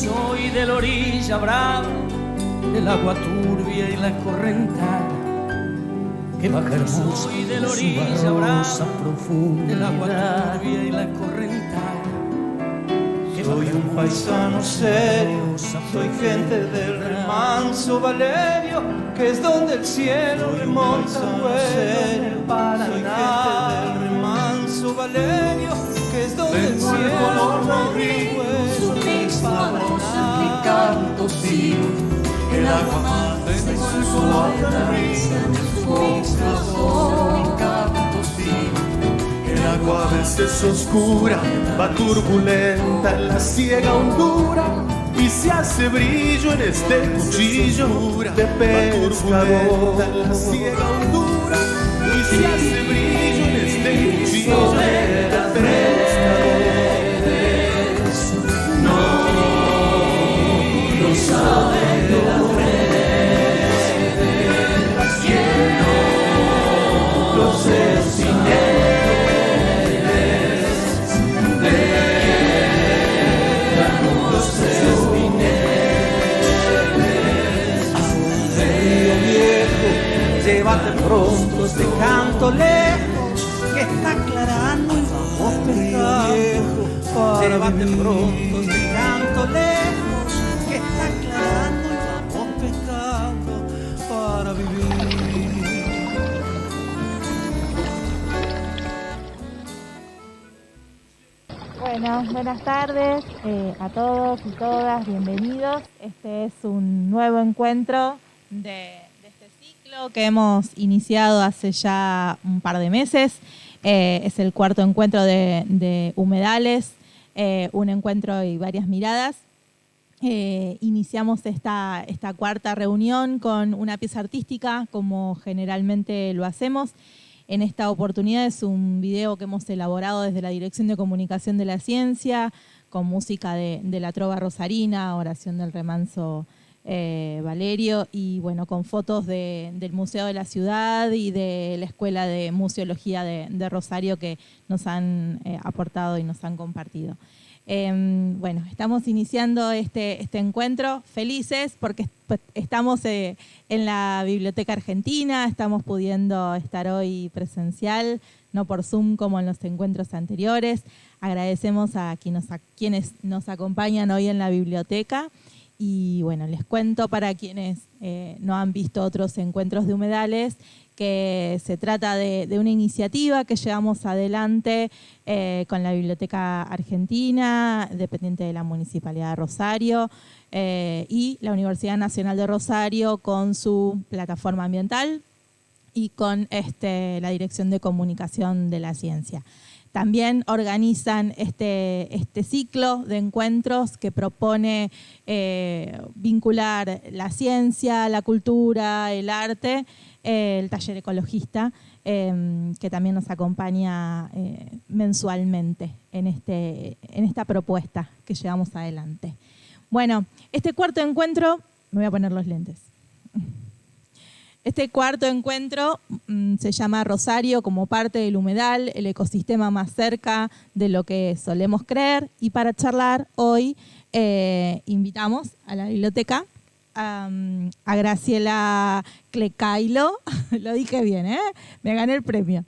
Soy de la orilla brava, del agua turbia y la correntada, que baja hermosa. Soy de la orilla brava, profunda, del agua turbia y la correntada. Soy un paisano serio, soy gente del remanso Valerio, que es donde el cielo remonta vuelo para soy gente del remanso Valerio, que es donde el cielo remonta vuelo mi canto sigo, el agua mata en su suave risa, en su corazón mi canto sigo. El agua a veces oscura, va turbulenta en la ciega hondura y se hace brillo en este cuchillo de pescador. En la ciega hondura y se hace brillo en este cuchillo de pescador. No sabe de las redes, quien no lo sé sin él. Llévate pronto este canto lejos que está aclarando el vamos pescado. Llévate pronto este canto lejos que está aclarando el vamos pescado para vivir. Bueno, buenas tardes a todos y todas, bienvenidos. Este es un nuevo encuentro de este ciclo que hemos iniciado hace ya un par de meses. Es el cuarto encuentro de Humedales, un encuentro y varias miradas. Iniciamos esta cuarta reunión con una pieza artística, como generalmente lo hacemos. En esta oportunidad es un video que hemos elaborado desde la Dirección de Comunicación de la Ciencia, con música de la trova rosarina, oración del remanso Valerio, y bueno, con fotos del Museo de la Ciudad y de la Escuela de Museología de Rosario que nos han aportado y nos han compartido. Bueno, estamos iniciando este encuentro felices porque estamos en la Biblioteca Argentina, estamos pudiendo estar hoy presencial, no por Zoom como en los encuentros anteriores. Agradecemos a quienes nos acompañan hoy en la biblioteca y bueno, les cuento para quienes no han visto otros encuentros de Humedales que se trata de una iniciativa que llevamos adelante con la Biblioteca Argentina, dependiente de la Municipalidad de Rosario, y la Universidad Nacional de Rosario con su plataforma ambiental y con la Dirección de Comunicación de la Ciencia. También organizan este ciclo de encuentros que propone vincular la ciencia, la cultura, el arte, el taller ecologista, que también nos acompaña mensualmente en esta propuesta que llevamos adelante. Bueno, este cuarto encuentro, me voy a poner los lentes. Este cuarto encuentro se llama Rosario como parte del humedal, el ecosistema más cerca de lo que solemos creer. Y para charlar hoy invitamos a la biblioteca a Graciela Clecailo. Lo dije bien, me gané el premio.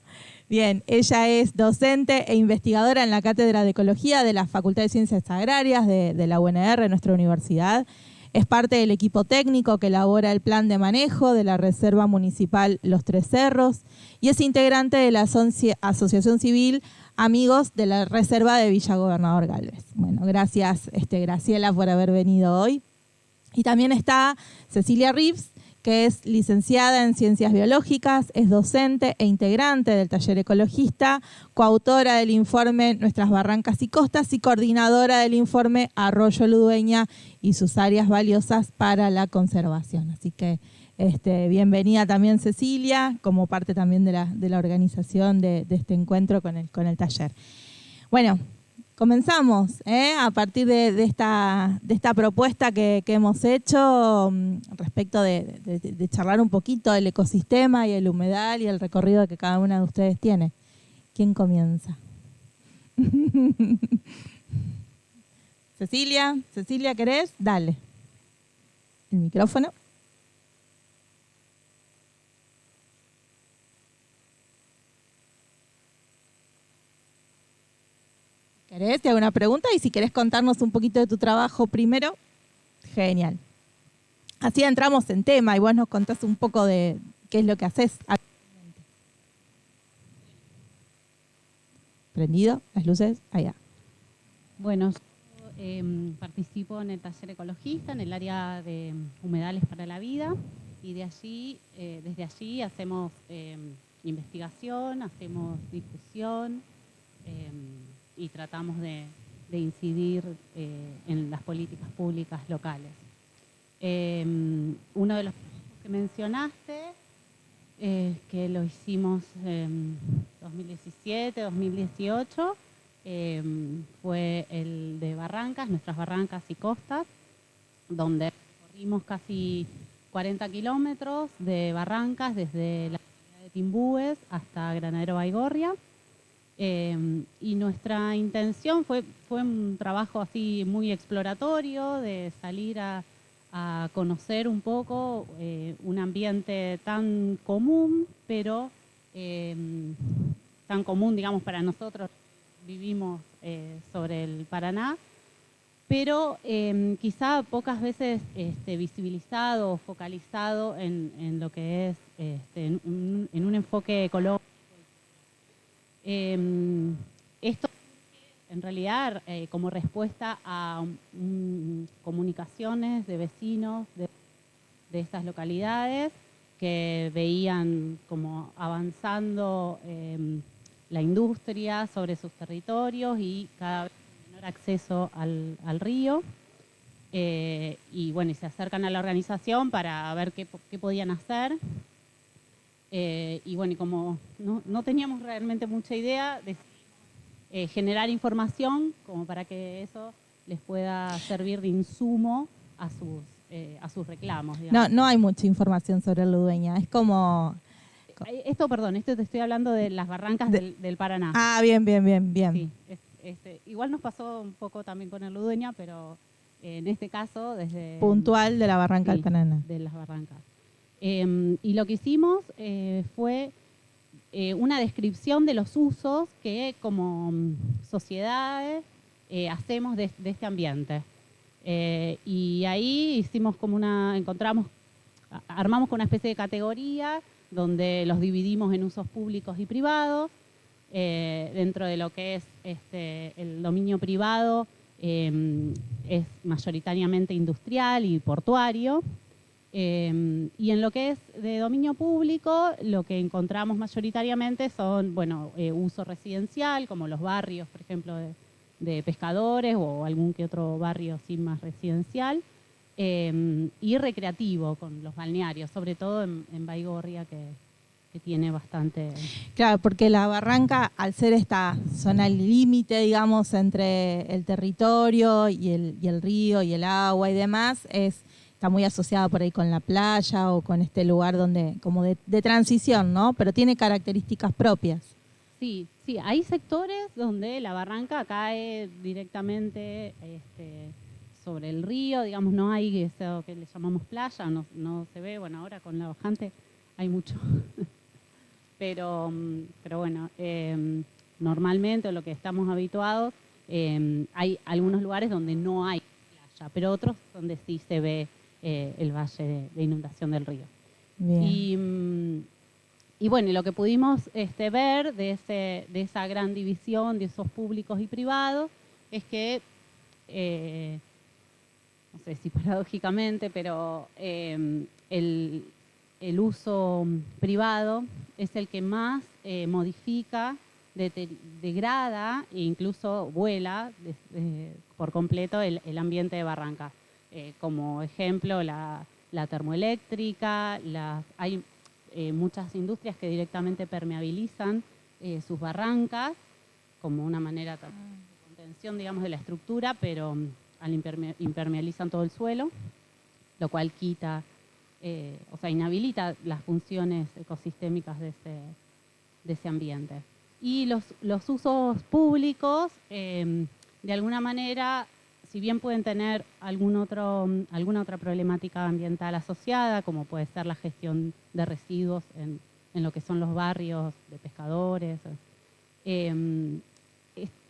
Bien, ella es docente e investigadora en la Cátedra de Ecología de la Facultad de Ciencias Agrarias de la UNR, nuestra universidad. Es parte del equipo técnico que elabora el plan de manejo de la Reserva Municipal Los Tres Cerros y es integrante de la Asociación Civil Amigos de la Reserva de Villa Gobernador Gálvez. Bueno, gracias Graciela por haber venido hoy. Y también está Cecilia Rives, que es licenciada en Ciencias Biológicas, es docente e integrante del taller ecologista, coautora del informe Nuestras Barrancas y Costas y coordinadora del informe Arroyo Ludueña y sus áreas valiosas para la conservación. Así que bienvenida también Cecilia, como parte también de la organización de este encuentro con el taller. Bueno, comenzamos a partir de esta propuesta que hemos hecho respecto de charlar un poquito del ecosistema y el humedal y el recorrido que cada una de ustedes tiene. ¿Quién comienza? Cecilia, ¿querés? Dale. El micrófono. ¿Querés? Te hago una pregunta y si querés contarnos un poquito de tu trabajo primero, genial. Así entramos en tema y vos nos contás un poco de qué es lo que haces. ¿Prendido? ¿Las luces? Allá. Bueno, yo participo en el taller ecologista, en el área de humedales para la vida, y de allí, desde allí hacemos investigación, hacemos difusión y tratamos de incidir en las políticas públicas locales. Uno de los proyectos que mencionaste, que lo hicimos en 2017, 2018, fue el de barrancas, nuestras barrancas y costas, donde recorrimos casi 40 kilómetros de barrancas desde la ciudad de Timbúes hasta Granadero Baigorria. Y nuestra intención fue un trabajo así muy exploratorio, de salir a conocer un poco un ambiente tan común, pero tan común, digamos, para nosotros vivimos sobre el Paraná, pero quizá pocas veces visibilizado o focalizado en lo que es en un enfoque ecológico. Esto en realidad como respuesta a comunicaciones de vecinos de estas localidades que veían como avanzando la industria sobre sus territorios y cada vez menor acceso al río. Y bueno, y se acercan a la organización para ver qué podían hacer. Y bueno, y como no teníamos realmente mucha idea, decidimos generar información como para que eso les pueda servir de insumo a sus reclamos, digamos. No hay mucha información sobre el Ludueña, es como... Esto te estoy hablando de las barrancas del Paraná. Ah, bien. Sí, igual nos pasó un poco también con el Ludueña, pero en este caso desde... Puntual de la barranca del Paraná. De las barrancas. Y lo que hicimos fue una descripción de los usos que como sociedades hacemos de este ambiente. Y ahí hicimos como armamos con una especie de categoría donde los dividimos en usos públicos y privados. Dentro de lo que es el dominio privado es mayoritariamente industrial y portuario. Y en lo que es de dominio público, lo que encontramos mayoritariamente son, uso residencial, como los barrios, por ejemplo, de pescadores o algún que otro barrio así más residencial, y recreativo, con los balnearios, sobre todo en Baigorria, que tiene bastante... Claro, porque la barranca, al ser esta zona límite, digamos, entre el territorio y el río y el agua y demás, está muy asociada por ahí con la playa o con este lugar donde como de transición, ¿no? Pero tiene características propias. Sí, hay sectores donde la barranca cae directamente sobre el río, digamos, no hay eso que le llamamos playa, no se ve, bueno, ahora con la bajante hay mucho. pero bueno, normalmente lo que estamos habituados, hay algunos lugares donde no hay playa, pero otros donde sí se ve el valle de inundación del río. Bien. Y bueno, lo que pudimos ver de esa gran división de usos públicos y privados es que, no sé si paradójicamente, pero el uso privado es el que más modifica, degrada e incluso vuela por completo el ambiente de barrancas. Como ejemplo, la termoeléctrica, hay muchas industrias que directamente permeabilizan sus barrancas como una manera de contención, digamos, de la estructura, pero impermeabilizan todo el suelo, lo cual quita, inhabilita las funciones ecosistémicas de ese ambiente. Y los usos públicos, de alguna manera, si bien pueden tener alguna otra problemática ambiental asociada, como puede ser la gestión de residuos en lo que son los barrios de pescadores,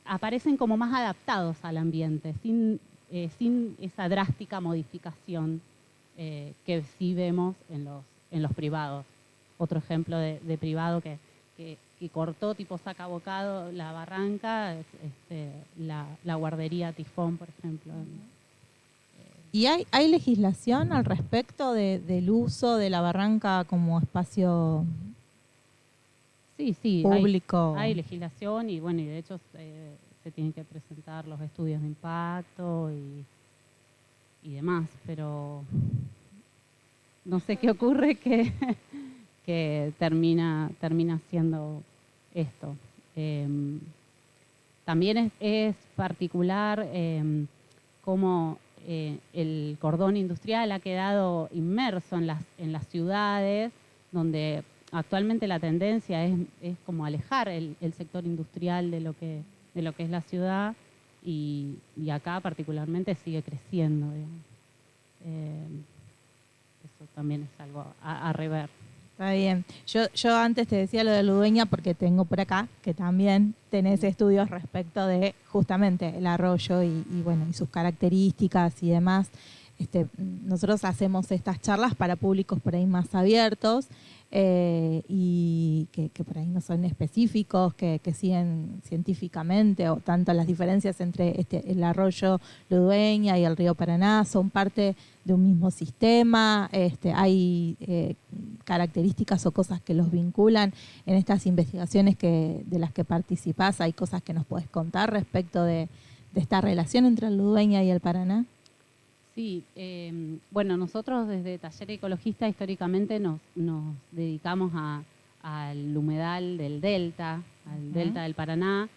aparecen como más adaptados al ambiente, sin esa drástica modificación que sí vemos en los privados. Otro ejemplo de privado que cortó tipo saca bocado la barranca es la guardería Tifón, por ejemplo. ¿Y hay legislación al respecto del uso de la barranca como espacio sí, público? Hay legislación y bueno, y de hecho se tienen que presentar los estudios de impacto y demás, pero no sé qué ocurre que termina siendo esto. También es particular cómo el cordón industrial ha quedado inmerso en las ciudades, donde actualmente la tendencia es como alejar el sector industrial de lo que es la ciudad, y acá particularmente sigue creciendo. Eso también es algo a rever. Está bien. Yo antes te decía lo de Ludueña porque tengo por acá que también tenés estudios respecto de justamente el arroyo y bueno, y sus características y demás. Nosotros hacemos estas charlas para públicos por ahí más abiertos y que por ahí no son específicos, que siguen científicamente, o tanto las diferencias entre el arroyo Ludueña y el río Paraná son parte de un mismo sistema. Hay características o cosas que los vinculan en estas investigaciones de las que participás. Hay cosas que nos podés contar respecto de esta relación entre el Ludueña y el Paraná. Sí, bueno, nosotros desde Taller Ecologista históricamente nos dedicamos al humedal del delta, al delta del Paraná,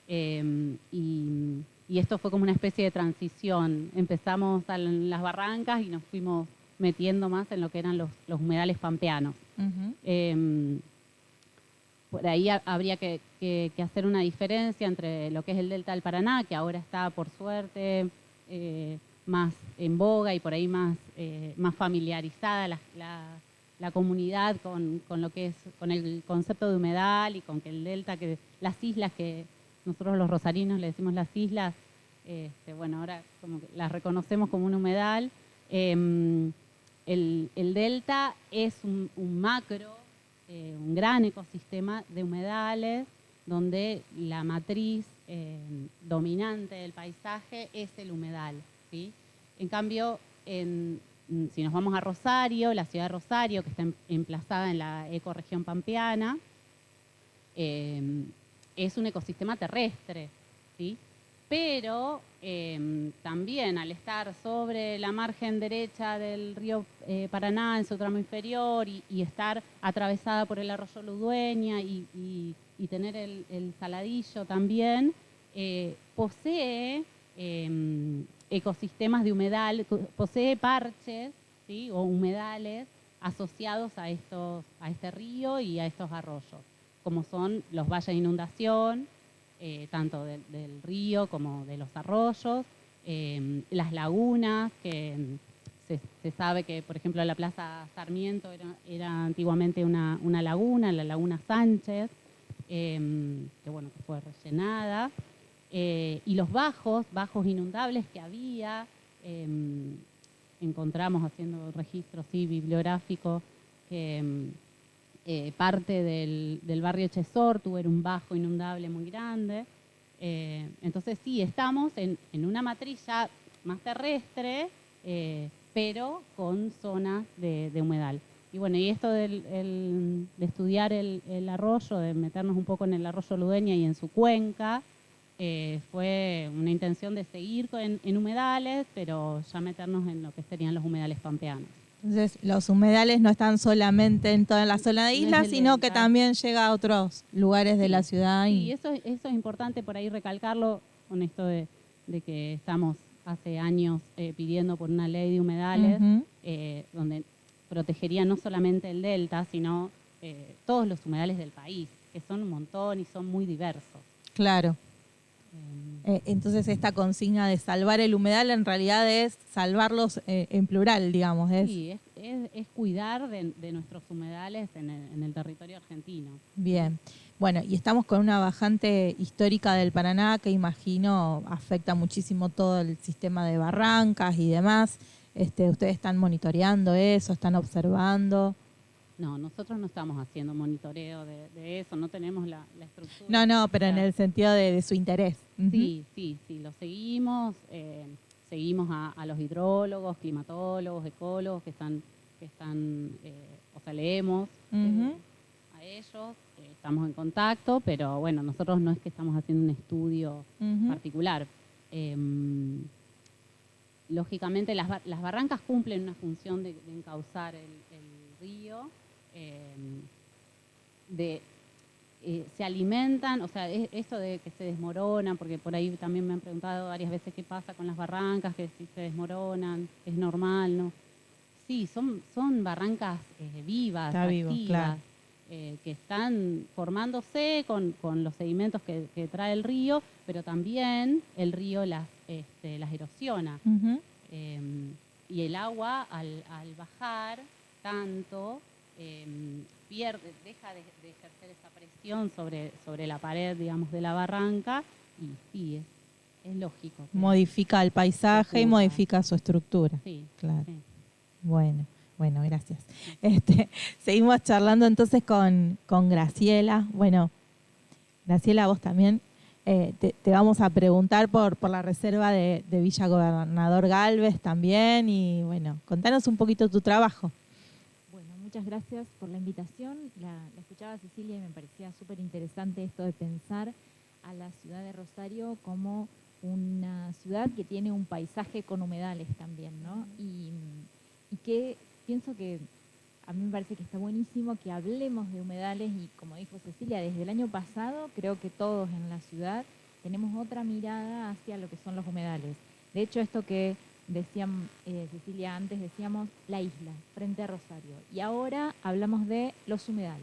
y esto fue como una especie de transición. Empezamos en las barrancas y nos fuimos metiendo más en lo que eran los humedales pampeanos. Por ahí habría que hacer una diferencia entre lo que es el delta del Paraná, que ahora está, por suerte, más en boga y por ahí más familiarizada la comunidad con lo que es, con el concepto de humedal, y con que el delta, que las islas, que nosotros los rosarinos le decimos las islas, bueno, ahora como que las reconocemos como un humedal. El delta es un macro, un gran ecosistema de humedales, donde la matriz dominante del paisaje es el humedal, ¿sí? En cambio, si nos vamos a Rosario, la ciudad de Rosario, que está emplazada en la ecorregión pampeana, es un ecosistema terrestre, ¿sí? Pero también, al estar sobre la margen derecha del río Paraná en su tramo inferior y estar atravesada por el arroyo Ludueña y tener el Saladillo también, posee ecosistemas de humedal, posee parches, ¿sí? O humedales asociados a este río y a estos arroyos, como son los valles de inundación, tanto del río como de los arroyos, las lagunas, que se sabe que, por ejemplo, la Plaza Sarmiento era antiguamente una laguna, la Laguna Sánchez, que fue rellenada, y los bajos inundables que había. Encontramos, haciendo registros bibliográficos, que parte del barrio Chesortu era un bajo inundable muy grande. Entonces sí, estamos en una matriz ya más terrestre, pero con zonas de humedal. Y bueno, y esto de estudiar el arroyo, de meternos un poco en el arroyo Ludueña y en su cuenca, fue una intención de seguir en humedales, pero ya meternos en lo que serían los humedales pampeanos. Entonces, los humedales no están solamente en toda la zona de islas, sino que también llega a otros lugares de la ciudad. Sí, eso es importante por ahí recalcarlo, con esto de que estamos hace años pidiendo por una ley de humedales, donde protegería no solamente el delta, sino todos los humedales del país, que son un montón y son muy diversos. Claro. Entonces esta consigna de salvar el humedal en realidad es salvarlos en plural, digamos. Sí, es cuidar de nuestros humedales en el territorio argentino. Bien. Bueno, y estamos con una bajante histórica del Paraná que imagino afecta muchísimo todo el sistema de barrancas y demás. ¿Ustedes están monitoreando eso? ¿Están observando? No, nosotros no estamos haciendo monitoreo de eso, no tenemos la estructura. No, pero en el sentido de su interés. Sí, lo seguimos. Seguimos a los hidrólogos, climatólogos, ecólogos que están o sea, leemos a ellos, estamos en contacto, pero bueno, nosotros no es que estamos haciendo un estudio particular. Lógicamente las barrancas cumplen una función de encauzar el río, se alimentan, o sea, esto de que se desmoronan, porque por ahí también me han preguntado varias veces qué pasa con las barrancas, que si se desmoronan, es normal, ¿no? Sí, son barrancas vivas, activas, claro. Que están formándose con los sedimentos que trae el río, pero también el río las erosiona. Y el agua, al bajar tanto, deja de ejercer esa presión sobre la pared, digamos, de la barranca, y sí, es lógico. Modifica el paisaje y modifica su estructura. Sí, claro. Sí. Bueno, gracias. Seguimos charlando entonces con Graciela. Bueno, Graciela, vos también te vamos a preguntar por la reserva de Villa Gobernador Gálvez también, y bueno, contanos un poquito tu trabajo. Bueno, muchas gracias por la invitación. La escuchaba Cecilia y me parecía súper interesante esto de pensar a la ciudad de Rosario como una ciudad que tiene un paisaje con humedales también, ¿no? Y que pienso que a mí me parece que está buenísimo que hablemos de humedales, y como dijo Cecilia, desde el año pasado creo que todos en la ciudad tenemos otra mirada hacia lo que son los humedales. De hecho, esto que decía Cecilia antes, decíamos la isla frente a Rosario, y ahora hablamos de los humedales.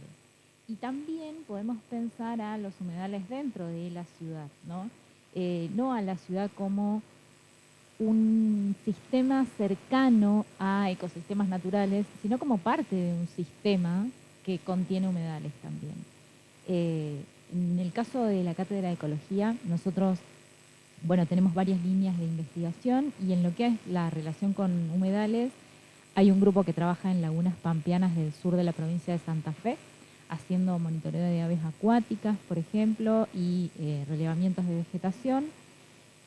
Y también podemos pensar a los humedales dentro de la ciudad, ¿no? No a la ciudad como un sistema cercano a ecosistemas naturales, sino como parte de un sistema que contiene humedales también. En el caso de la Cátedra de Ecología, nosotros, bueno, tenemos varias líneas de investigación, y en lo que es la relación con humedales, hay un grupo que trabaja en lagunas pampeanas del sur de la provincia de Santa Fe, haciendo monitoreo de aves acuáticas, por ejemplo, y relevamientos de vegetación.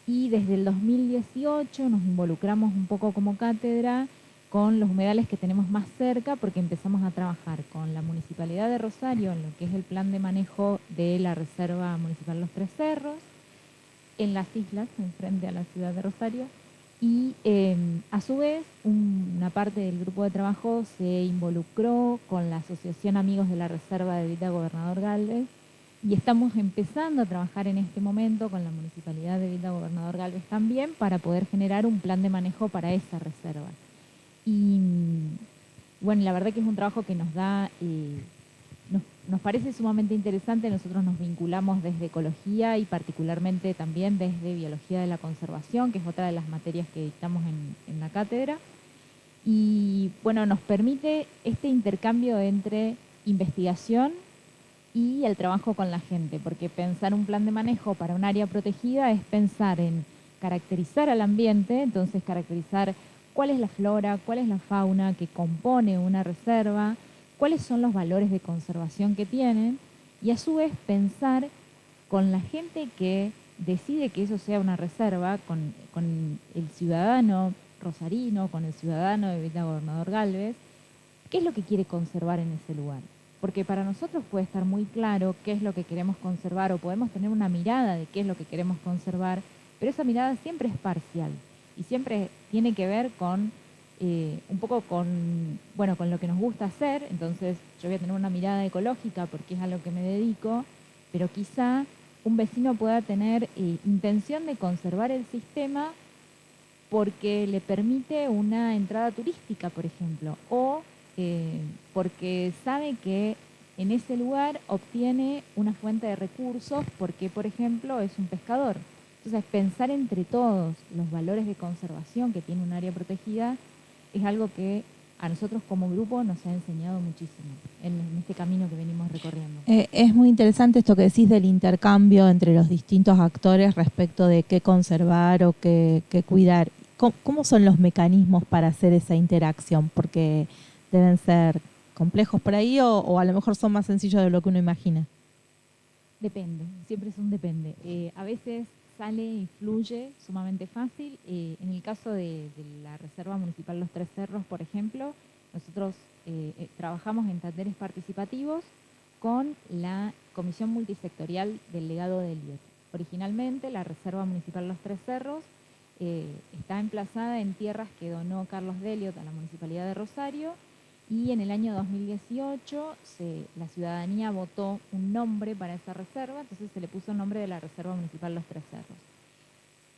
Y desde el 2018 nos involucramos un poco como cátedra con los humedales que tenemos más cerca, porque empezamos a trabajar con la Municipalidad de Rosario en lo que es el plan de manejo de la Reserva Municipal Los Tres Cerros, en las islas, enfrente a la ciudad de Rosario, y a su vez una parte del grupo de trabajo se involucró con la Asociación Amigos de la Reserva de Villa Gobernador Gálvez, y estamos empezando a trabajar en este momento con la Municipalidad de Villa Gobernador Gálvez también, para poder generar un plan de manejo para esa reserva. Y bueno, la verdad que es un trabajo que nos da, nos parece sumamente interesante. Nosotros nos vinculamos desde ecología y particularmente también desde biología de la conservación, que es otra de las materias que dictamos en la cátedra. Y bueno, nos permite este intercambio entre investigación y el trabajo con la gente, porque pensar un plan de manejo para un área protegida es pensar en caracterizar al ambiente, entonces caracterizar cuál es la flora, cuál es la fauna que compone una reserva, cuáles son los valores de conservación que tienen, y a su vez pensar con la gente que decide que eso sea una reserva, con el ciudadano rosarino, con el ciudadano de Villa Gobernador Gálvez, qué es lo que quiere conservar en ese lugar. Porque para nosotros puede estar muy claro qué es lo que queremos conservar, o podemos tener una mirada de qué es lo que queremos conservar, pero esa mirada siempre es parcial y siempre tiene que ver con un poco con lo que nos gusta hacer. Entonces yo voy a tener una mirada ecológica porque es a lo que me dedico, pero quizá un vecino pueda tener intención de conservar el sistema porque le permite una entrada turística, por ejemplo, o porque sabe que en ese lugar obtiene una fuente de recursos porque, por ejemplo, es un pescador. Entonces, pensar entre todos los valores de conservación que tiene un área protegida es algo que a nosotros como grupo nos ha enseñado muchísimo en este camino que venimos recorriendo. Es muy interesante esto que decís del intercambio entre los distintos actores respecto de qué conservar o qué cuidar. ¿Cómo son los mecanismos para hacer esa interacción? Porque deben ser complejos por ahí o a lo mejor son más sencillos de lo que uno imagina. Depende, siempre es un depende. A veces sale y fluye sumamente fácil. En el caso de la Reserva Municipal Los Tres Cerros, por ejemplo, nosotros trabajamos en talleres participativos con la Comisión Multisectorial del Legado de Elliot. Originalmente, la Reserva Municipal Los Tres Cerros está emplazada en tierras que donó Carlos de Elliot a la Municipalidad de Rosario, y en el año 2018 la ciudadanía votó un nombre para esa reserva, entonces se le puso el nombre de la Reserva Municipal Los Tres Cerros.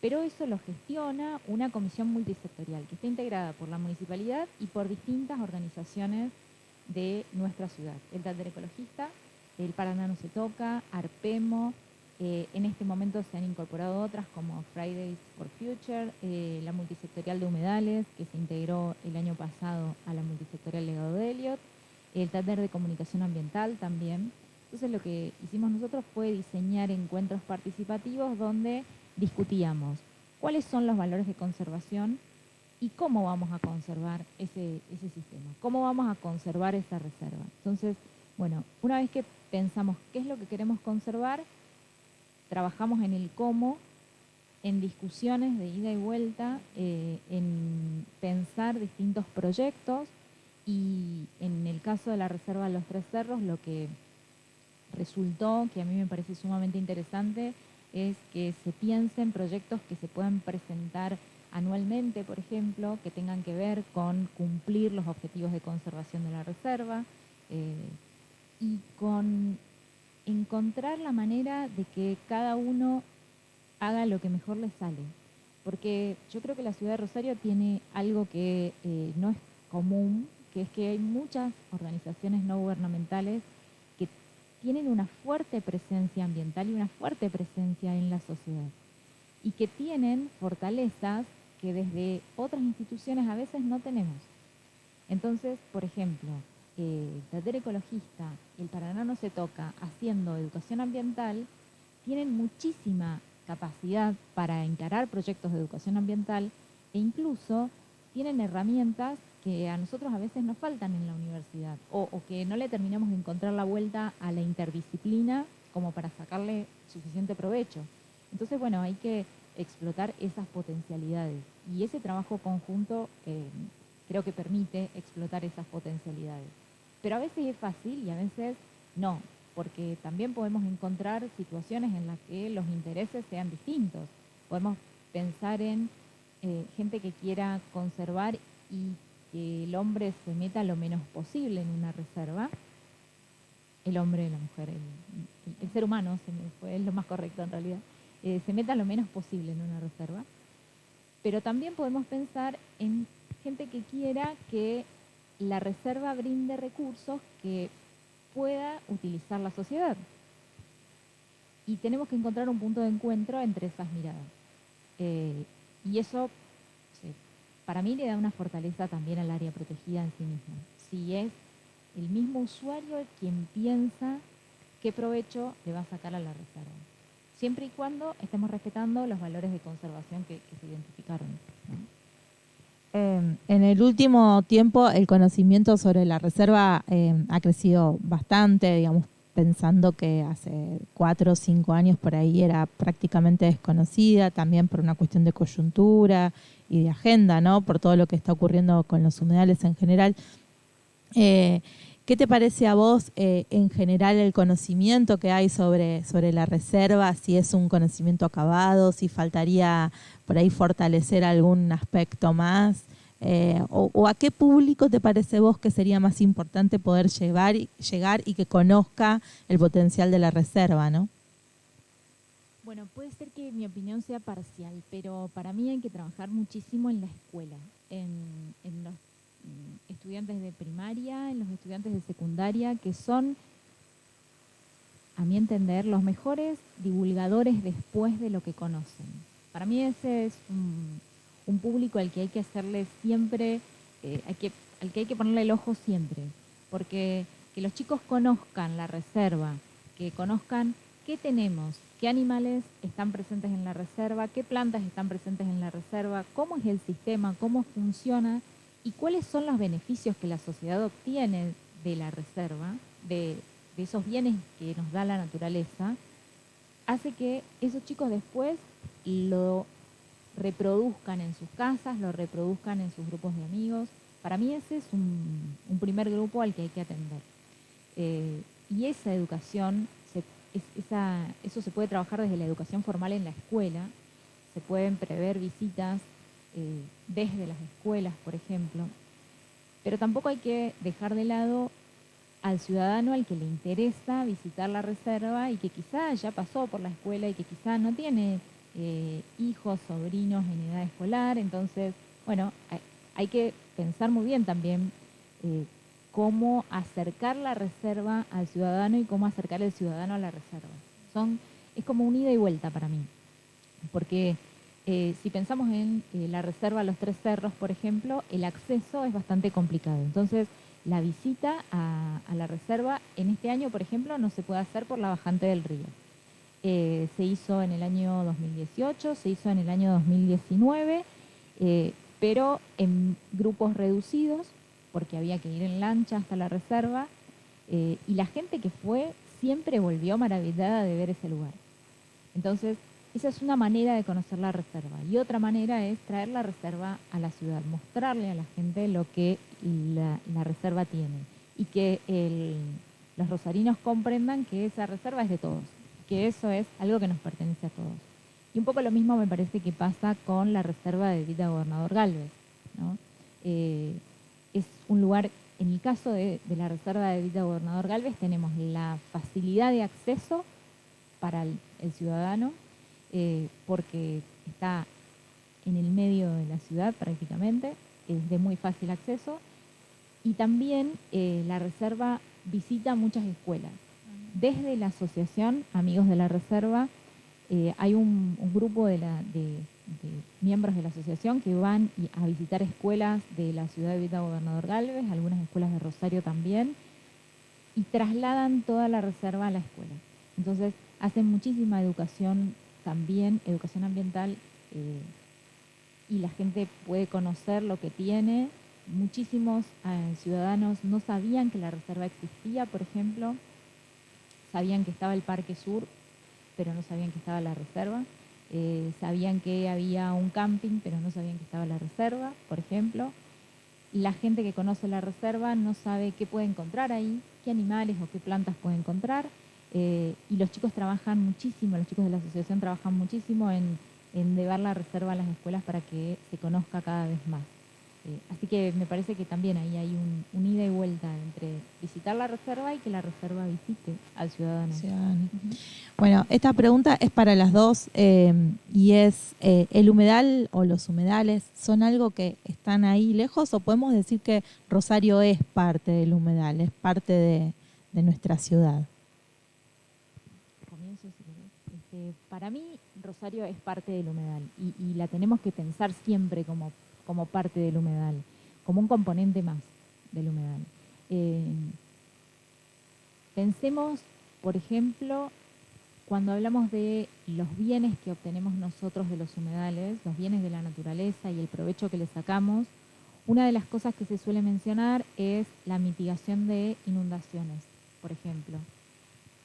Pero eso lo gestiona una comisión multisectorial que está integrada por la municipalidad y por distintas organizaciones de nuestra ciudad. El Taller Ecologista, el Paraná No Se Toca, Arpemo, en este momento se han incorporado otras como Fridays for Future, la multisectorial de humedales, que se integró el año pasado a la multisectorial Legado de Elliot, el taller de comunicación ambiental también. Entonces lo que hicimos nosotros fue diseñar encuentros participativos donde discutíamos cuáles son los valores de conservación y cómo vamos a conservar ese sistema, cómo vamos a conservar esa reserva. Entonces, bueno, una vez que pensamos qué es lo que queremos conservar, trabajamos en el cómo, en discusiones de ida y vuelta, en pensar distintos proyectos, y en el caso de la Reserva de Los Tres Cerros, lo que resultó, que a mí me parece sumamente interesante, es que se piensen proyectos que se puedan presentar anualmente, por ejemplo, que tengan que ver con cumplir los objetivos de conservación de la reserva, y con encontrar la manera de que cada uno haga lo que mejor le sale. Porque yo creo que la ciudad de Rosario tiene algo que no es común, que es que hay muchas organizaciones no gubernamentales que tienen una fuerte presencia ambiental y una fuerte presencia en la sociedad. Y que tienen fortalezas que desde otras instituciones a veces no tenemos. Entonces, por ejemplo, el Taller Ecologista, el Paraná No Se Toca, haciendo educación ambiental, tienen muchísima capacidad para encarar proyectos de educación ambiental e incluso tienen herramientas que a nosotros a veces nos faltan en la universidad o que no le terminamos de encontrar la vuelta a la interdisciplina como para sacarle suficiente provecho. Entonces, bueno, hay que explotar esas potencialidades y ese trabajo conjunto creo que permite explotar esas potencialidades. Pero a veces es fácil y a veces no, porque también podemos encontrar situaciones en las que los intereses sean distintos. Podemos pensar en gente que quiera conservar y que el hombre se meta lo menos posible en una reserva. El hombre, la mujer, el ser humano, es lo más correcto en realidad, se meta lo menos posible en una reserva. Pero también podemos pensar en gente que quiera que la reserva brinde recursos que pueda utilizar la sociedad. Y tenemos que encontrar un punto de encuentro entre esas miradas. Y eso, para mí, le da una fortaleza también al área protegida en sí misma. Si es el mismo usuario quien piensa qué provecho le va a sacar a la reserva. Siempre y cuando estemos respetando los valores de conservación que se identificaron, ¿no? En el último tiempo el conocimiento sobre la reserva ha crecido bastante, digamos, pensando que hace 4 o 5 años por ahí era prácticamente desconocida, también por una cuestión de coyuntura y de agenda, ¿no? Por todo lo que está ocurriendo con los humedales en general. ¿Qué te parece a vos en general el conocimiento que hay sobre la reserva? Si es un conocimiento acabado, si faltaría por ahí fortalecer algún aspecto más, o a qué público te parece vos que sería más importante poder llegar y que conozca el potencial de la reserva, ¿no? Bueno, puede ser que mi opinión sea parcial, pero para mí hay que trabajar muchísimo en la escuela, en los estudiantes de primaria, en los estudiantes de secundaria, que son a mi entender, los mejores divulgadores después de lo que conocen. Para mí ese es un público al que hay que hacerle siempre, al que hay que ponerle el ojo siempre, porque que los chicos conozcan la reserva, que conozcan qué tenemos, qué animales están presentes en la reserva, qué plantas están presentes en la reserva, cómo es el sistema, cómo funciona y cuáles son los beneficios que la sociedad obtiene de la reserva, de esos bienes que nos da la naturaleza, hace que esos chicos después lo reproduzcan en sus casas, lo reproduzcan en sus grupos de amigos. Para mí ese es un primer grupo al que hay que atender. Y esa educación, eso se puede trabajar desde la educación formal en la escuela, se pueden prever visitas desde las escuelas, por ejemplo, pero tampoco hay que dejar de lado al ciudadano al que le interesa visitar la reserva y que quizá ya pasó por la escuela y que quizá no tiene hijos, sobrinos en edad escolar. Entonces, bueno, hay que pensar muy bien también cómo acercar la reserva al ciudadano y cómo acercar el ciudadano a la reserva. Es como un ida y vuelta para mí, porque si pensamos en la reserva Los Tres Cerros, por ejemplo, el acceso es bastante complicado. Entonces, la visita a la reserva en este año, por ejemplo, no se puede hacer por la bajante del río. Se hizo en el año 2018, se hizo en el año 2019, pero en grupos reducidos, porque había que ir en lancha hasta la reserva, y la gente que fue siempre volvió maravillada de ver ese lugar. Entonces, esa es una manera de conocer la reserva. Y otra manera es traer la reserva a la ciudad, mostrarle a la gente lo que la reserva tiene y que los rosarinos comprendan que esa reserva es de todos, que eso es algo que nos pertenece a todos. Y un poco lo mismo me parece que pasa con la reserva de Villa Gobernador Galvez, ¿no? Es un lugar, en el caso de la reserva de Villa Gobernador Galvez, tenemos la facilidad de acceso para el ciudadano, porque está en el medio de la ciudad prácticamente, es de muy fácil acceso, y también la reserva visita muchas escuelas. Desde la asociación Amigos de la Reserva hay un grupo de miembros de la asociación que van a visitar escuelas de la ciudad de Villa Gobernador Galvez, algunas escuelas de Rosario también, y trasladan toda la reserva a la escuela. Entonces hacen muchísima educación también, educación ambiental, y la gente puede conocer lo que tiene. Muchísimos ciudadanos no sabían que la reserva existía, por ejemplo, sabían que estaba el Parque Sur, pero no sabían que estaba la reserva, sabían que había un camping, pero no sabían que estaba la reserva, por ejemplo. La gente que conoce la reserva no sabe qué puede encontrar ahí, qué animales o qué plantas puede encontrar, y los chicos trabajan muchísimo, los chicos de la asociación trabajan muchísimo en llevar la reserva a las escuelas para que se conozca cada vez más. Así que me parece que también ahí hay un ida y vuelta entre visitar la reserva y que la reserva visite al ciudadano. Bueno, esta pregunta es para las dos y es, ¿el humedal o los humedales son algo que están ahí lejos o podemos decir que Rosario es parte del humedal, es parte de nuestra ciudad? Comienzo, si querés. Para mí, Rosario es parte del humedal y la tenemos que pensar siempre como parte del humedal, como un componente más del humedal. Pensemos, por ejemplo, cuando hablamos de los bienes que obtenemos nosotros de los humedales, los bienes de la naturaleza y el provecho que le sacamos, una de las cosas que se suele mencionar es la mitigación de inundaciones, por ejemplo.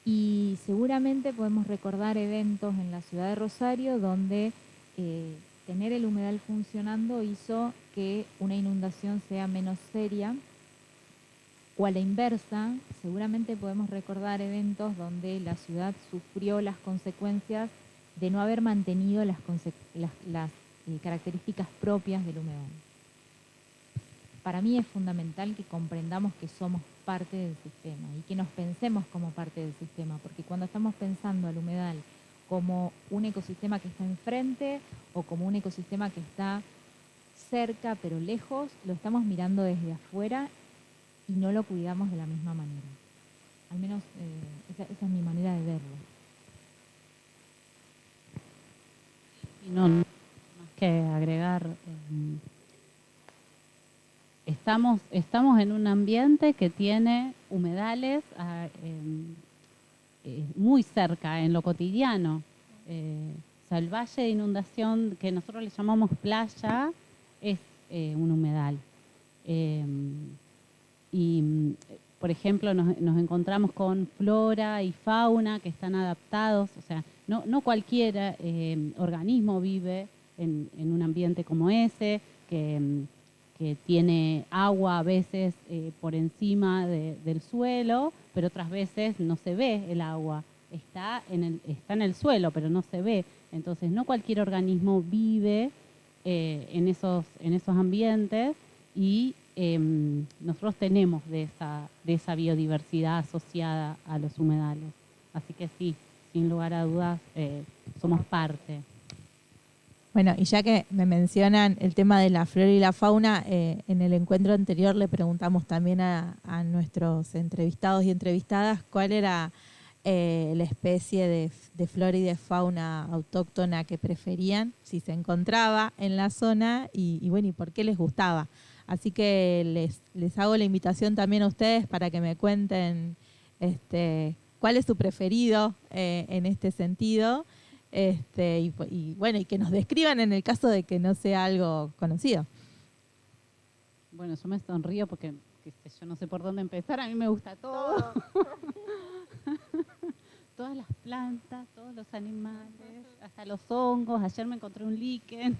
Y seguramente podemos recordar eventos en la ciudad de Rosario donde tener el humedal funcionando hizo que una inundación sea menos seria, o a la inversa, seguramente podemos recordar eventos donde la ciudad sufrió las consecuencias de no haber mantenido las características propias del humedal. Para mí es fundamental que comprendamos que somos parte del sistema y que nos pensemos como parte del sistema, porque cuando estamos pensando al humedal como un ecosistema que está enfrente o como un ecosistema que está cerca pero lejos, lo estamos mirando desde afuera y no lo cuidamos de la misma manera. Al menos esa es mi manera de verlo. Y no más que agregar, estamos en un ambiente que tiene humedales muy cerca, en lo cotidiano. O sea, el valle de inundación que nosotros le llamamos playa es un humedal. Por ejemplo, nos encontramos con flora y fauna que están adaptados, o sea, no cualquier organismo vive en un ambiente como ese, que tiene agua a veces por encima del suelo, pero otras veces no se ve el agua, está en el suelo, pero no se ve. Entonces, no cualquier organismo vive en esos ambientes y nosotros tenemos de esa biodiversidad asociada a los humedales. Así que sí, sin lugar a dudas, somos parte. Bueno, y ya que me mencionan el tema de la flora y la fauna, en el encuentro anterior le preguntamos también a nuestros entrevistados y entrevistadas cuál era la especie de flora y de fauna autóctona que preferían, si se encontraba en la zona y bueno, y por qué les gustaba. Así que les hago la invitación también a ustedes para que me cuenten cuál es su preferido en este sentido. Y bueno, y que nos describan en el caso de que no sea algo conocido. Bueno, yo me sonrío porque yo no sé por dónde empezar, a mí me gusta todo. Todas las plantas, todos los animales, hasta los hongos. Ayer me encontré un líquen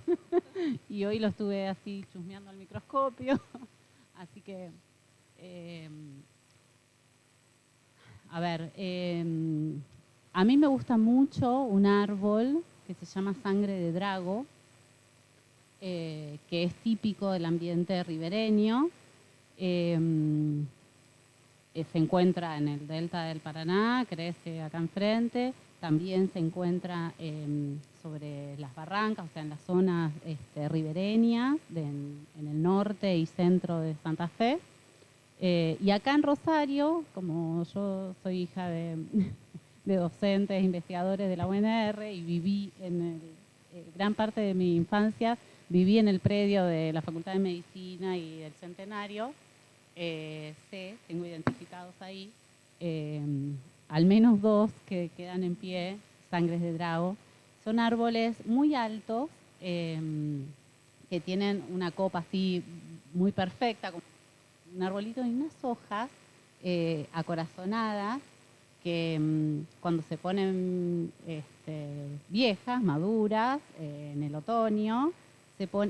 y hoy lo estuve así chusmeando al microscopio. Así que, a mí me gusta mucho un árbol que se llama sangre de drago, que es típico del ambiente ribereño. Se encuentra en el delta del Paraná, crece acá enfrente. También se encuentra sobre las barrancas, o sea, en las zonas ribereñas, en el norte y centro de Santa Fe. Y acá en Rosario, como yo soy hija de docentes, investigadores de la UNR y viví gran parte de mi infancia, viví en el predio de la Facultad de Medicina y del Centenario. Tengo identificados ahí, al menos 2 que quedan en pie, sangres de drago. Son árboles muy altos, que tienen una copa así muy perfecta, como un arbolito y unas hojas acorazonadas que cuando se ponen viejas, maduras, en el otoño,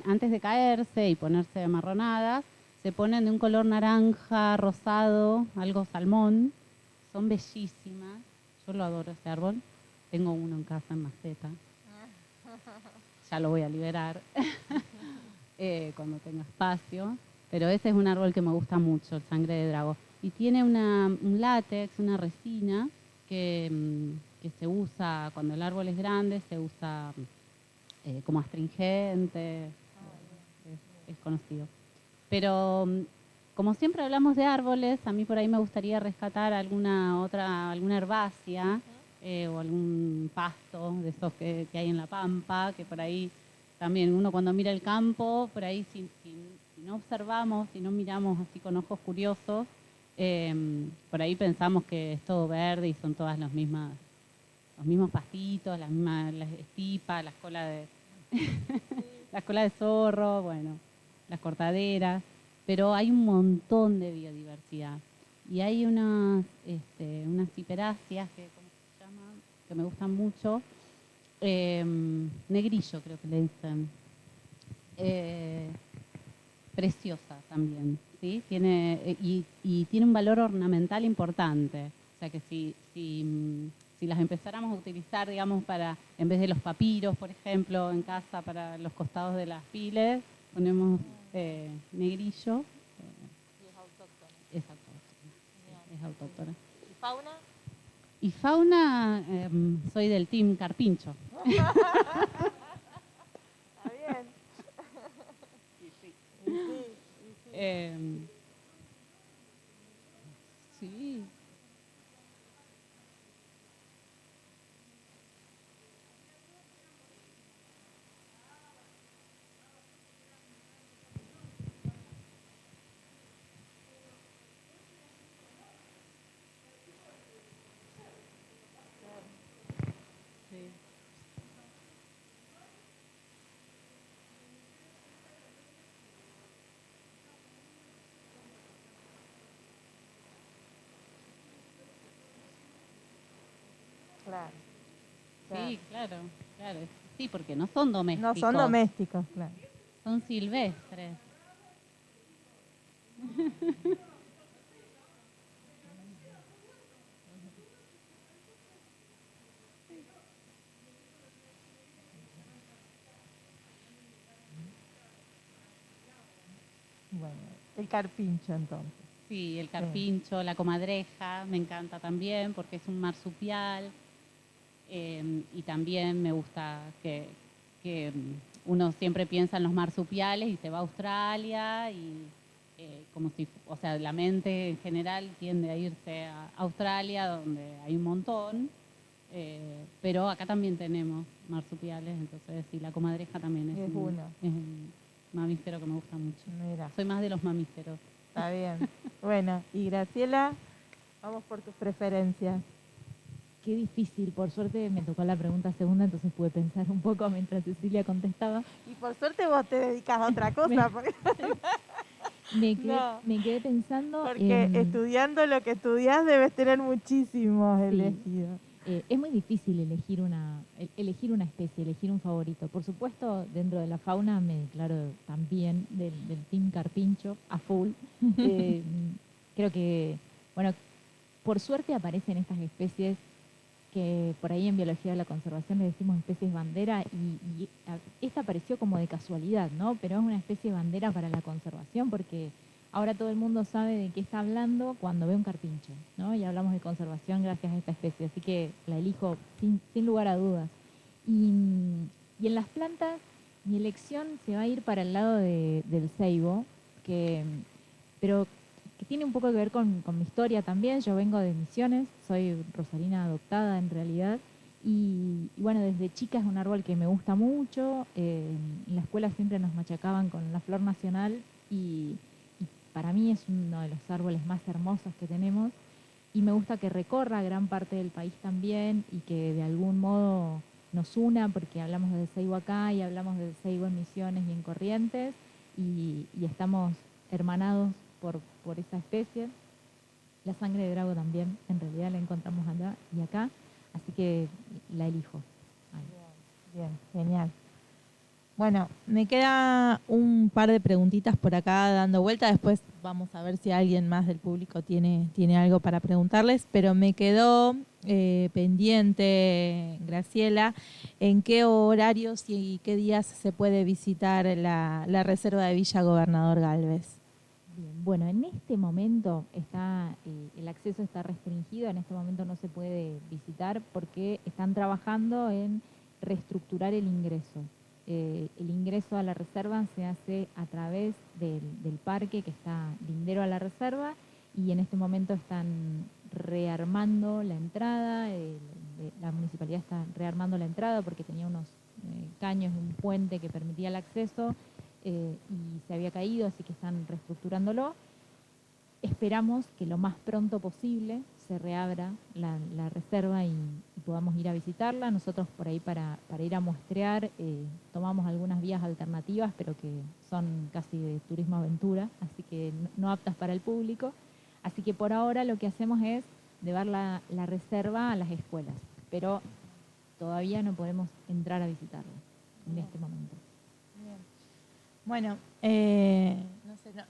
antes de caerse y ponerse amarronadas, se ponen de un color naranja, rosado, algo salmón. Son bellísimas. Yo lo adoro ese árbol. Tengo uno en casa en maceta. Ya lo voy a liberar cuando tenga espacio. Pero ese es un árbol que me gusta mucho, el sangre de drago. Y tiene un látex, una resina, que se usa cuando el árbol es grande, se usa como astringente. Es conocido. Pero como siempre hablamos de árboles, a mí por ahí me gustaría rescatar alguna herbácea o algún pasto de esos que hay en la pampa, que por ahí también uno cuando mira el campo, por ahí si no observamos, si no miramos así con ojos curiosos, por ahí pensamos que es todo verde y son todas los mismos pastitos, las estipas, las colas de zorro, bueno, las cortaderas, pero hay un montón de biodiversidad. Y hay unas ciperáceas ¿cómo se llaman? Que me gustan mucho. Negrillo creo que le dicen. Preciosa también, ¿sí? Tiene un valor ornamental importante. O sea que si las empezáramos a utilizar, digamos, en vez de los papiros, por ejemplo, en casa para los costados de las piles, ponemos negrillo. Y es autóctona. Es autóctona. Sí, es autóctona. ¿Y fauna? Y fauna, soy del team carpincho. Está bien. Sí. Claro. Sí, claro. Sí, porque no son domésticos. No son domésticos, claro. Son silvestres. Bueno, el carpincho entonces. Sí, el carpincho, la comadreja, me encanta también porque es un marsupial. Y también me gusta que uno siempre piensa en los marsupiales y se va a Australia y como si, o sea, la mente en general tiende a irse a Australia donde hay un montón, pero acá también tenemos marsupiales, entonces sí, la comadreja también es un mamífero que me gusta mucho. Mira. Soy más de los mamíferos. Está bien. Bueno, y Graciela, vamos por tus preferencias. Qué difícil, por suerte me tocó la pregunta segunda, entonces pude pensar un poco mientras Cecilia contestaba. Y por suerte vos te dedicas a otra cosa, Me quedé pensando porque estudiando lo que estudiás debes tener muchísimos elegidos. Es muy difícil elegir una especie, elegir un favorito. Por supuesto, dentro de la fauna me declaro también del team carpincho a full. Creo que, bueno, por suerte aparecen estas especies que por ahí en biología de la conservación le decimos especies bandera y esta apareció como de casualidad, ¿no? Pero es una especie bandera para la conservación porque ahora todo el mundo sabe de qué está hablando cuando ve un carpincho, ¿no? Y hablamos de conservación gracias a esta especie, así que la elijo sin lugar a dudas. Y en las plantas, mi elección se va a ir para el lado del ceibo, pero que tiene un poco que ver con mi historia también. Yo vengo de Misiones, soy rosarina adoptada en realidad, y bueno, desde chica es un árbol que me gusta mucho. En la escuela siempre nos machacaban con la flor nacional y para mí es uno de los árboles más hermosos que tenemos y me gusta que recorra gran parte del país también y que de algún modo nos una, porque hablamos del ceibo acá y hablamos del ceibo en Misiones y en Corrientes y estamos hermanados por esa especie. La sangre de drago también, en realidad la encontramos allá y acá, así que la elijo. Bien, genial. Bueno, me queda un par de preguntitas por acá dando vuelta, después vamos a ver si alguien más del público tiene algo para preguntarles, pero me quedó pendiente, Graciela, en qué horarios y qué días se puede visitar la reserva de Villa Gobernador Gálvez. Bien, bueno, en este momento el acceso está restringido, en este momento no se puede visitar porque están trabajando en reestructurar el ingreso. El ingreso a la reserva se hace a través del parque que está lindero a la reserva y en este momento están rearmando la entrada, la municipalidad está rearmando la entrada porque tenía unos caños de un puente que permitía el acceso y se había caído, así que están reestructurándolo. Esperamos que lo más pronto posible se reabra la reserva y podamos ir a visitarla. Nosotros por ahí para ir a muestrear tomamos algunas vías alternativas, pero que son casi de turismo aventura, así que no aptas para el público. Así que por ahora lo que hacemos es llevar la reserva a las escuelas, pero todavía no podemos entrar a visitarla en este momento. Bueno,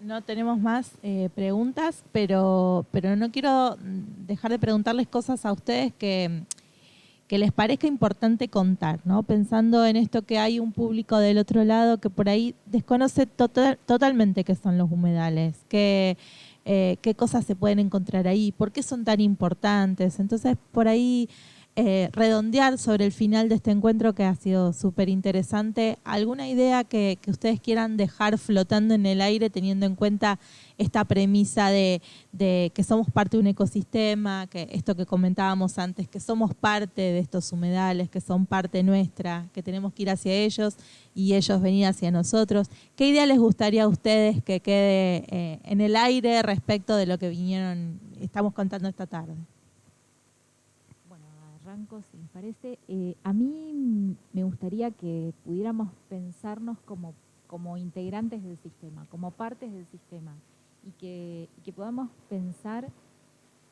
no tenemos más preguntas, pero no quiero dejar de preguntarles cosas a ustedes que les parezca importante contar, ¿no? Pensando en esto que hay un público del otro lado que por ahí desconoce totalmente qué son los humedales, qué cosas se pueden encontrar ahí, por qué son tan importantes. Entonces, por ahí redondear sobre el final de este encuentro que ha sido súper interesante. ¿Alguna idea que ustedes quieran dejar flotando en el aire teniendo en cuenta esta premisa de que somos parte de un ecosistema, que esto que comentábamos antes, que somos parte de estos humedales, que son parte nuestra, que tenemos que ir hacia ellos y ellos venir hacia nosotros? ¿Qué idea les gustaría a ustedes que quede en el aire respecto de lo que estamos contando esta tarde? Arranco, si les parece. A mí me gustaría que pudiéramos pensarnos como integrantes del sistema, como partes del sistema, y que podamos pensar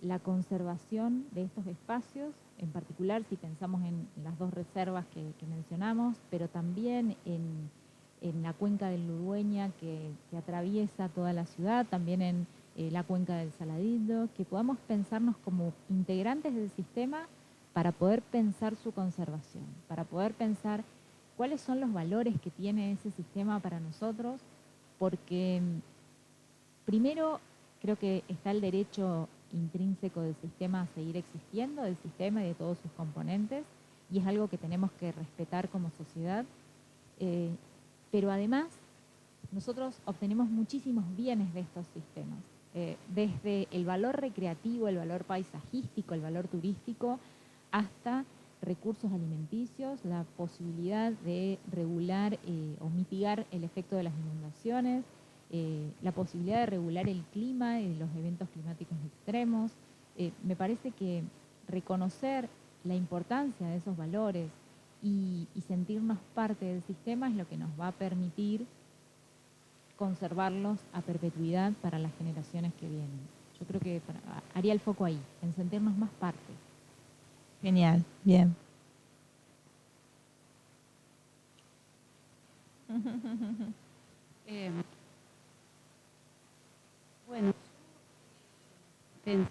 la conservación de estos espacios, en particular si pensamos en las dos reservas que mencionamos, pero también en la cuenca del Ludueña que atraviesa toda la ciudad, también en la cuenca del Saladillo, que podamos pensarnos como integrantes del sistema para poder pensar su conservación, para poder pensar cuáles son los valores que tiene ese sistema para nosotros, porque primero creo que está el derecho intrínseco del sistema a seguir existiendo, del sistema y de todos sus componentes, y es algo que tenemos que respetar como sociedad, pero además nosotros obtenemos muchísimos bienes de estos sistemas, desde el valor recreativo, el valor paisajístico, el valor turístico, hasta recursos alimenticios, la posibilidad de regular o mitigar el efecto de las inundaciones, la posibilidad de regular el clima y los eventos climáticos extremos. Me parece que reconocer la importancia de esos valores y sentirnos parte del sistema es lo que nos va a permitir conservarlos a perpetuidad para las generaciones que vienen. Yo creo que haría el foco ahí, en sentirnos más parte. Genial, bien. Bueno, vengo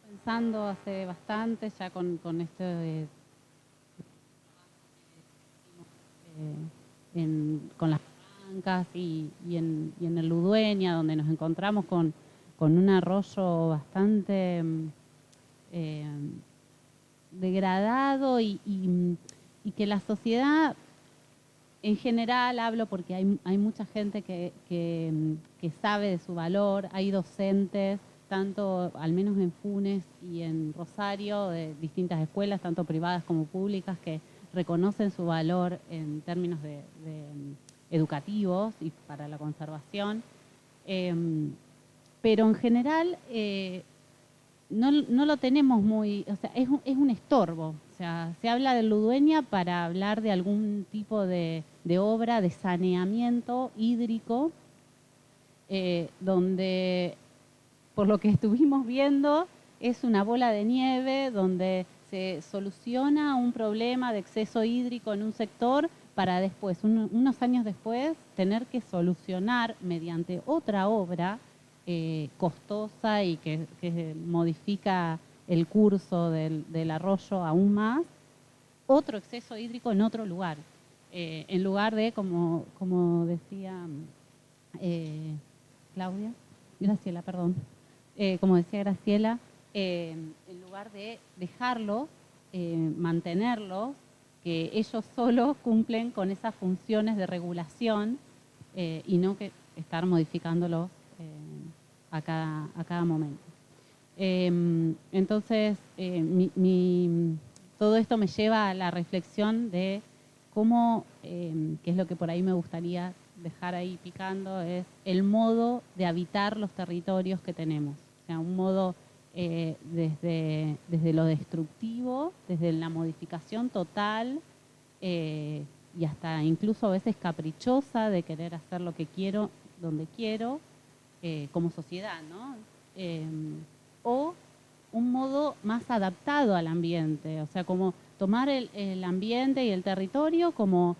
pensando hace bastante ya con esto de con las barrancas y en el Ludueña, donde nos encontramos con un arroyo bastante degradado y que la sociedad en general, hablo porque hay mucha gente que sabe de su valor, hay docentes, tanto al menos en Funes y en Rosario, de distintas escuelas, tanto privadas como públicas, que reconocen su valor en términos de educativos y para la conservación. Pero en general no lo tenemos muy, o sea, es un estorbo. O sea, se habla del Ludueña para hablar de algún tipo de obra de saneamiento hídrico, donde, por lo que estuvimos viendo, es una bola de nieve donde se soluciona un problema de exceso hídrico en un sector para después, unos años después, tener que solucionar mediante otra obra costosa y que modifica el curso del arroyo aún más, otro exceso hídrico en otro lugar. En lugar de, como decía Graciela, como decía Graciela, en lugar de dejarlos, mantenerlos, que ellos solos cumplen con esas funciones de regulación y no que estar modificándolos a cada momento. Entonces, todo esto me lleva a la reflexión de cómo, que es lo que por ahí me gustaría dejar ahí picando, es el modo de habitar los territorios que tenemos. O sea, un modo desde lo destructivo, desde la modificación total y hasta incluso a veces caprichosa de querer hacer lo que quiero, donde quiero, como sociedad, ¿no? O un modo más adaptado al ambiente, o sea, como tomar el ambiente y el territorio como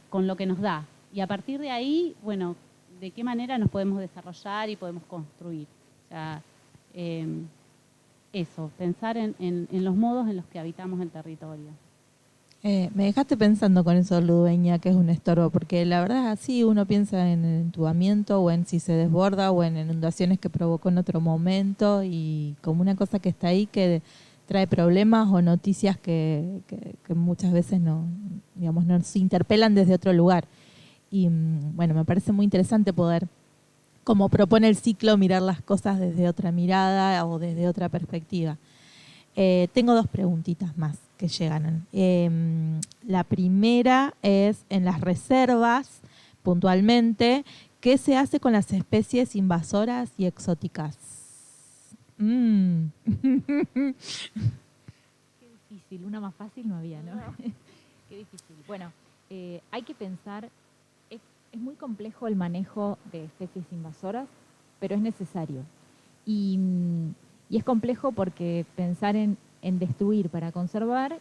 con lo que nos da. Y a partir de ahí, bueno, de qué manera nos podemos desarrollar y podemos construir. O sea, eso, pensar en los modos en los que habitamos el territorio. Me dejaste pensando con eso, Ludueña, que es un estorbo, porque la verdad es así, uno piensa en el entubamiento o en si se desborda o en inundaciones que provocó en otro momento y como una cosa que está ahí que trae problemas o noticias que muchas veces nos interpelan desde otro lugar. Y bueno, me parece muy interesante poder, como propone el ciclo, mirar las cosas desde otra mirada o desde otra perspectiva. Tengo 2 preguntitas más que llegan. La primera es, en las reservas, puntualmente, ¿qué se hace con las especies invasoras y exóticas? Qué difícil, una más fácil no había, ¿no? Qué difícil. Bueno, hay que pensar, es muy complejo el manejo de especies invasoras, pero es necesario. Y Y es complejo porque pensar en destruir para conservar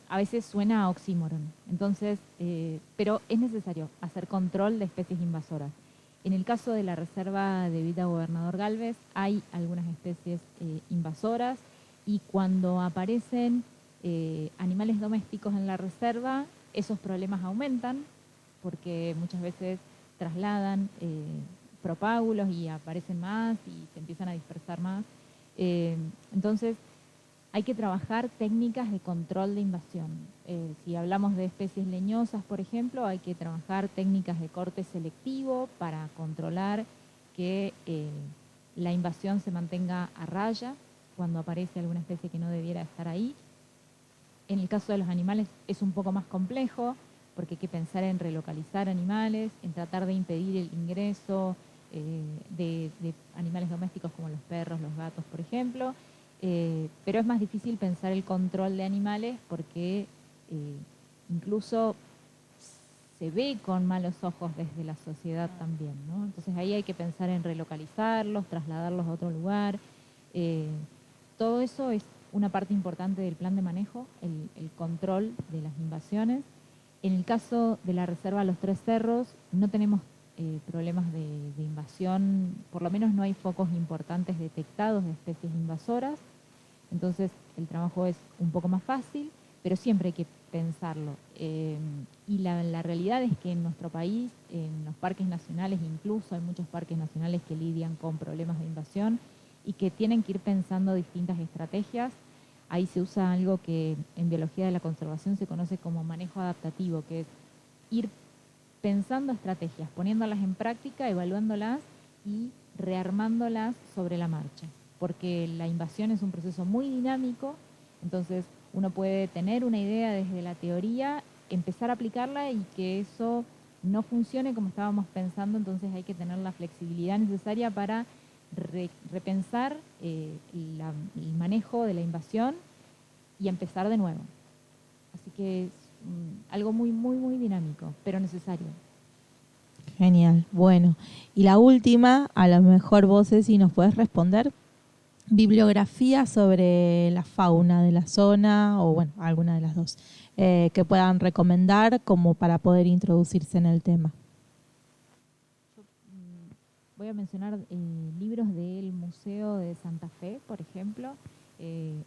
a veces suena a oxímoron. Entonces, pero es necesario hacer control de especies invasoras. En el caso de la reserva de vida Gobernador Galvez hay algunas especies invasoras, y cuando aparecen animales domésticos en la reserva, esos problemas aumentan porque muchas veces trasladan propágulos y aparecen más y se empiezan a dispersar más. Entonces, hay que trabajar técnicas de control de invasión. Si hablamos de especies leñosas, por ejemplo, hay que trabajar técnicas de corte selectivo para controlar que la invasión se mantenga a raya cuando aparece alguna especie que no debiera estar ahí. En el caso de los animales es un poco más complejo, porque hay que pensar en relocalizar animales, en tratar de impedir el ingreso de animales domésticos como los perros, los gatos, por ejemplo. Pero es más difícil pensar el control de animales porque incluso se ve con malos ojos desde la sociedad también, ¿no? Entonces ahí hay que pensar en relocalizarlos, trasladarlos a otro lugar. Todo eso es una parte importante del plan de manejo, el control de las invasiones. En el caso de la reserva Los Tres Cerros no tenemos problemas de invasión, por lo menos no hay focos importantes detectados de especies invasoras. Entonces el trabajo es un poco más fácil, pero siempre hay que pensarlo. Y la realidad es que en nuestro país, en los parques nacionales incluso, hay muchos parques nacionales que lidian con problemas de invasión y que tienen que ir pensando distintas estrategias. Ahí se usa algo que en biología de la conservación se conoce como manejo adaptativo, que es ir pensando estrategias, poniéndolas en práctica, evaluándolas y rearmándolas sobre la marcha. Porque la invasión es un proceso muy dinámico, entonces uno puede tener una idea desde la teoría, empezar a aplicarla y que eso no funcione como estábamos pensando, entonces hay que tener la flexibilidad necesaria para repensar el manejo de la invasión y empezar de nuevo. Así que es algo muy, muy, muy dinámico, pero necesario. Genial. Bueno, y la última, a lo mejor vos, si nos podés responder, bibliografía sobre la fauna de la zona, o bueno, alguna de las dos, que puedan recomendar como para poder introducirse en el tema. Voy a mencionar libros del Museo de Santa Fe, por ejemplo.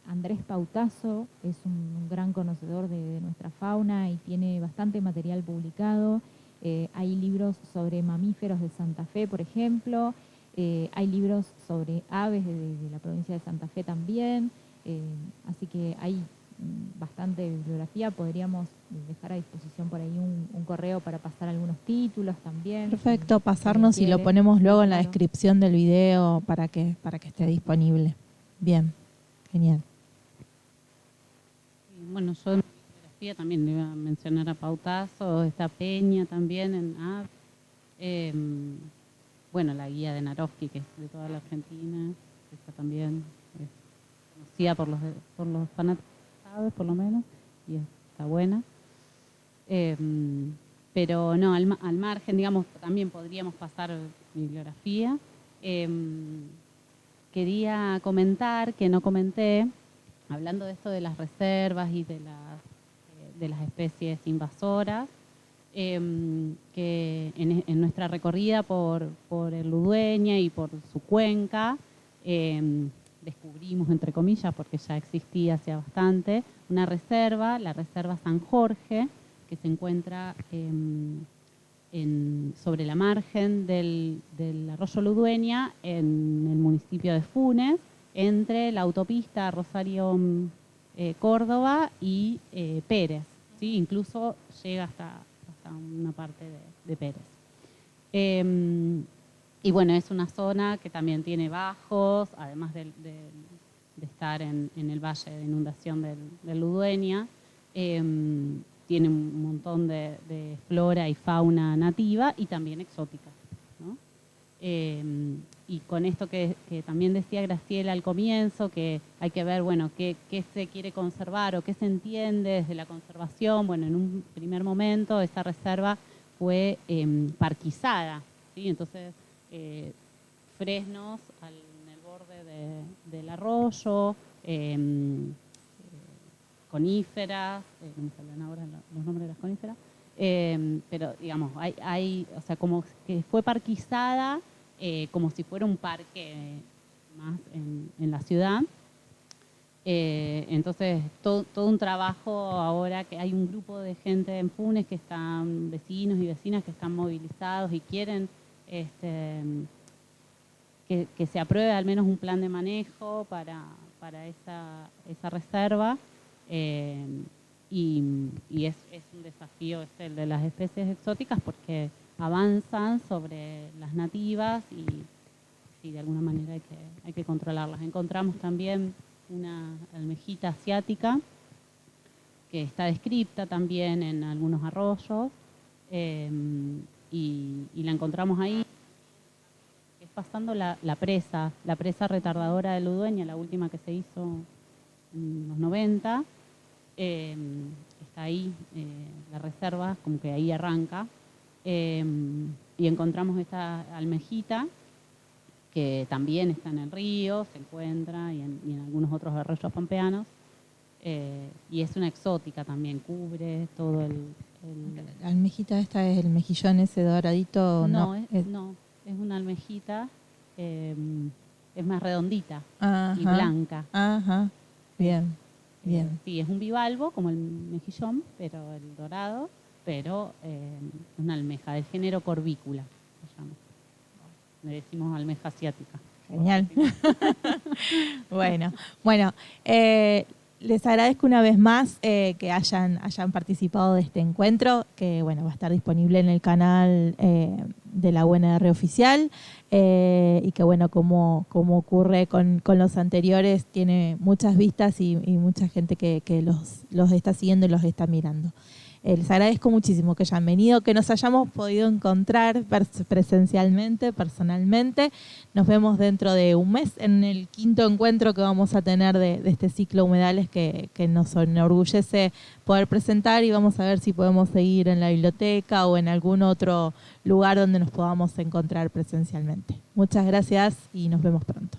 Andrés Pautazo es un gran conocedor de nuestra fauna y tiene bastante material publicado. Hay libros sobre mamíferos de Santa Fe, por ejemplo. Hay libros sobre aves de la provincia de Santa Fe también. Así que hay bastante bibliografía. Podríamos dejar a disposición por ahí un correo para pasar algunos títulos también. Perfecto, pasarnos y lo ponemos luego en la descripción del video para que esté disponible. Bien, genial. Bueno, yo en bibliografía también le iba a mencionar a Pautazo, está Peña también en AP. Bueno, la guía de Narovsky, que es de toda la Argentina, esta también es conocida por los fanáticos, por lo menos, y está buena. Pero no, al margen, digamos, también podríamos pasar bibliografía. Quería comentar, que no comenté, hablando de esto de las reservas y de las especies invasoras, que en nuestra recorrida por el Ludueña y por su cuenca, descubrimos, entre comillas, porque ya existía hacía bastante, una reserva, la Reserva San Jorge, que se encuentra sobre la margen del arroyo Ludueña, en el municipio de Funes, entre la autopista Rosario-Córdoba y Pérez, ¿sí? Incluso llega hasta una parte de Pérez. Y bueno, es una zona que también tiene bajos, además de estar en el valle de inundación del Ludueña. Tiene un montón de flora y fauna nativa y también exótica, ¿no? Y con esto que también decía Graciela al comienzo, que hay que ver, bueno, qué se quiere conservar o qué se entiende desde la conservación. Bueno, en un primer momento esa reserva fue parquizada, ¿sí? Entonces, fresnos en el borde del arroyo, coníferas, no me salen ahora los nombres de las coníferas, pero digamos, o sea, como que fue parquizada como si fuera un parque más en la ciudad. Entonces, todo un trabajo ahora que hay un grupo de gente en Funes que están, vecinos y vecinas que están movilizados y quieren que se apruebe al menos un plan de manejo para esa reserva. Y es un desafío el de las especies exóticas porque avanzan sobre las nativas y de alguna manera hay que controlarlas. Encontramos también una almejita asiática que está descripta también en algunos arroyos y la encontramos ahí. Es pasando la presa retardadora de Ludueña, la última que se hizo en los 90. Está ahí la reserva, como que ahí arranca. Y encontramos esta almejita que también está en el río, se encuentra y en algunos otros arroyos pampeanos. Y es una exótica también, cubre todo el... La almejita esta es el mejillón ese doradito. No, es una almejita, es más redondita. Ajá. Y blanca. Ajá, bien. Sí, es un bivalvo como el mejillón, pero el dorado, pero una almeja del género Corvícula, se llama. Le decimos almeja asiática. Genial. Bueno, les agradezco una vez más que hayan participado de este encuentro, que bueno, va a estar disponible en el canal de la UNR Oficial, y que bueno, como ocurre con los anteriores, tiene muchas vistas y mucha gente que los está siguiendo y los está mirando. Les agradezco muchísimo que hayan venido, que nos hayamos podido encontrar presencialmente, personalmente. Nos vemos dentro de un mes en el 5º encuentro que vamos a tener de este ciclo Humedales que nos enorgullece poder presentar, y vamos a ver si podemos seguir en la biblioteca o en algún otro lugar donde nos podamos encontrar presencialmente. Muchas gracias y nos vemos pronto.